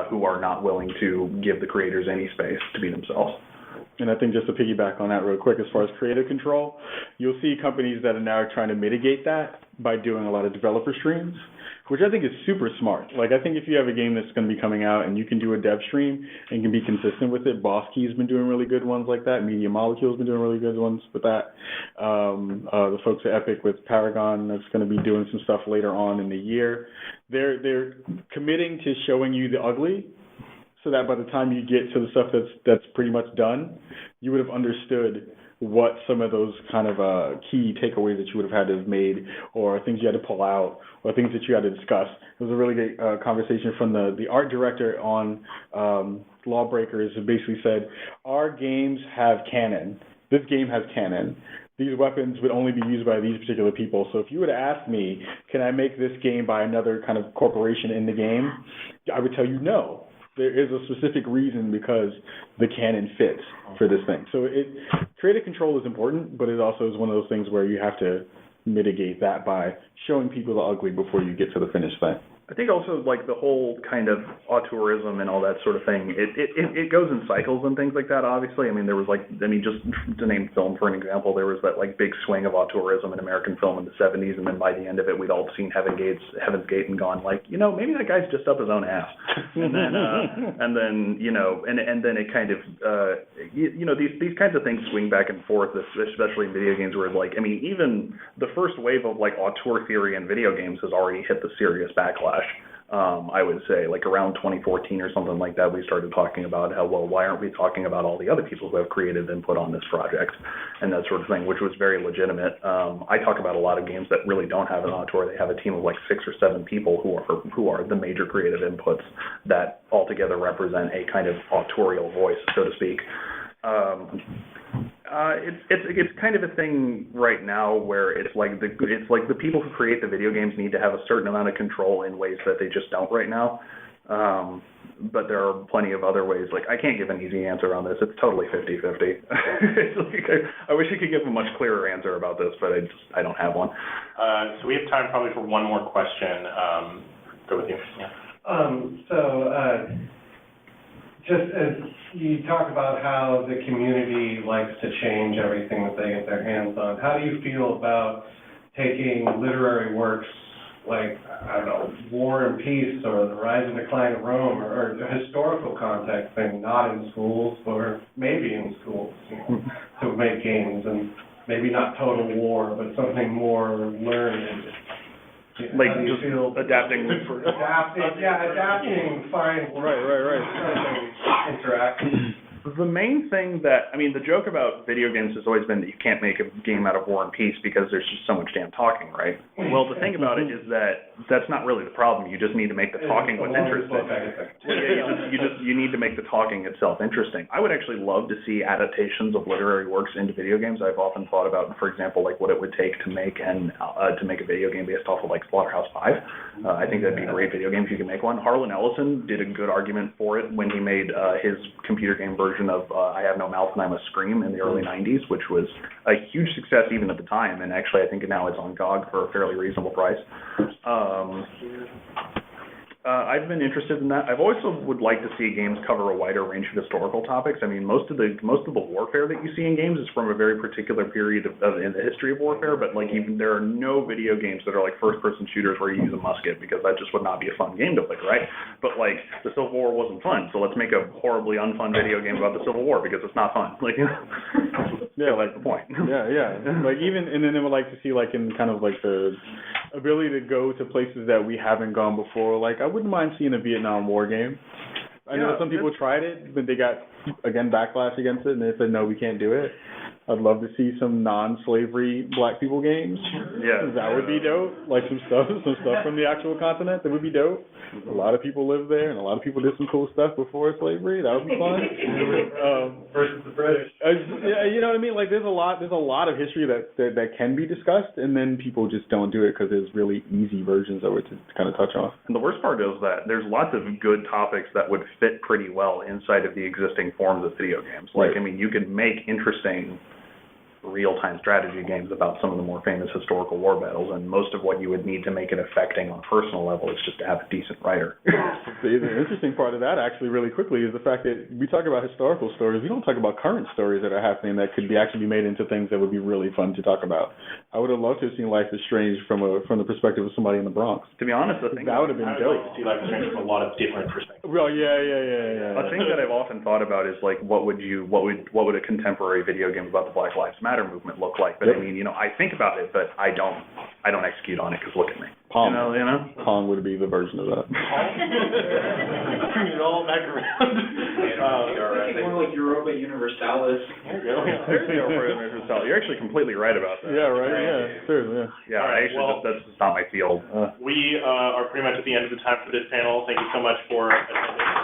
who are not willing to give the creators any space to be themselves.
And I think just to piggyback on that real quick, as far as creative control, you'll see companies that are now trying to mitigate that by doing a lot of developer streams, which I think is super smart. Like, I think if you have a game that's going to be coming out and you can do a dev stream and can be consistent with it, Boss Key's been doing really good ones like that. Media Molecule's been doing really good ones with that. The folks at Epic with Paragon that's going to be doing some stuff later on in the year. They're committing to showing you the ugly, so that by the time you get to the stuff that's pretty much done, you would have understood what some of those kind of key takeaways that you would have had to have made, or things you had to pull out, or things that you had to discuss. It was a really great conversation from the art director on Lawbreakers, who basically said, our games have canon. This game has canon. These weapons would only be used by these particular people. So if you would ask me, can I make this game by another kind of corporation in the game, I would tell you no. There is a specific reason because the canon fits for this thing. So creative control is important, but it also is one of those things where you have to mitigate that by showing people the ugly before you get to the finished thing.
I think also like the whole kind of auteurism and all that sort of thing, it goes in cycles and things like that, obviously. I mean, just to name film for an example, there was that like big swing of auteurism in American film in the 70s, and then by the end of it, we'd all seen Heaven's Gate and gone like, maybe that guy's just up his own ass. And then, and then it kind of, these kinds of things swing back and forth, especially in video games where like, I mean, even the first wave of like auteur theory in video games has already hit the serious backlash. I would say, like around 2014 or something like that, we started talking about how, well, why aren't we talking about all the other people who have creative input on this project and that sort of thing, which was very legitimate. I talk about a lot of games that really don't have an auteur. They have a team of like 6 or 7 people who are the major creative inputs that altogether represent a kind of autorial voice, so to speak. It's kind of a thing right now where it's like the people who create the video games need to have a certain amount of control in ways that they just don't right now. But there are plenty of other ways. Like, I can't give an easy answer on this. It's totally 50-50. I wish I could give a much clearer answer about this, but I don't have one.
So we have time probably for one more question. Go with you. Yeah.
Just as you talk about how the community likes to change everything that they get their hands on, how do you feel about taking literary works like, I don't know, War and Peace or The Rise and Decline of Rome or a historical context thing, not in schools or maybe in schools, you know, to make games and maybe not Total War, but something more learned. You know,
like just adapting.
Adapting fine words.
Right.
Interaction.
The main thing that, I mean, the joke about video games has always been that you can't make a game out of War and Peace because there's just so much damn talking, right? Well, the thing about it is that that's not really the problem. You just need to make the talking what's interesting. You need to make the talking itself interesting. I would actually love to see adaptations of literary works into video games. I've often thought about, for example, like what it would take to make a video game based off of like Slaughterhouse-5. I think that'd be a great video game if you could make one. Harlan Ellison did a good argument for it when he made his computer game version of I Have No Mouth and I Must Scream in the early 90s, which was a huge success even at the time, and actually I think now it's on GOG for a fairly reasonable price. I've been interested in that. I've also would like to see games cover a wider range of historical topics. I mean, most of the warfare that you see in games is from a very particular period in the history of warfare, but like even there are no video games that are like first-person shooters where you use a musket, because that just would not be a fun game to play, right? But like the Civil War wasn't fun, so let's make a horribly unfun video game about the Civil War because it's not fun. Like, yeah, that's the point.
Yeah. Like even, and then I would like to see like in kind of like the ability to go to places that we haven't gone before. Like I wouldn't mind seeing a Vietnam War game. I know some people tried it, but they got, again, backlash against it, and they said, no, we can't do it. I'd love to see some non-slavery black people games.
Yeah.
That would be dope. Like some stuff from the actual continent, that would be dope. A lot of people live there, and a lot of people did some cool stuff before slavery. That would be fun.
Versus the British.
Yeah, you know what I mean? Like there's a lot of history that can be discussed, and then people just don't do it because there's really easy versions of it to kind of touch on.
And the worst part is that there's lots of good topics that would fit pretty well inside of the existing forms of video games. Like, I mean, you can make interesting real-time strategy games about some of the more famous historical war battles, and most of what you would need to make it affecting on a personal level is just to have a decent writer.
The interesting part of that, actually, really quickly, is the fact that we talk about historical stories. We don't talk about current stories that are happening that could actually be made into things that would be really fun to talk about. I would have loved to have seen Life is Strange from the perspective of somebody in the Bronx.
To be honest, the thing
that would have been dope.
I'd like to see Life is Strange from a lot of different perspectives.
Well, yeah.
A thing that I've often thought about is like, what would a contemporary video game about the Black Lives Matter movement look like? But I mean, I think about it, but I don't execute on it because look at me.
Pong.
You know?
Pong would be the version of that.
Bring it all back around.
More like Europa Universalis.
There you go.
There's the Europa Universalis. You're actually completely right about that.
Yeah, right. Yeah, certainly.
Yeah,
All right,
that's just not my field.
We are pretty much at the end of the time for this panel. Thank you so much for attending.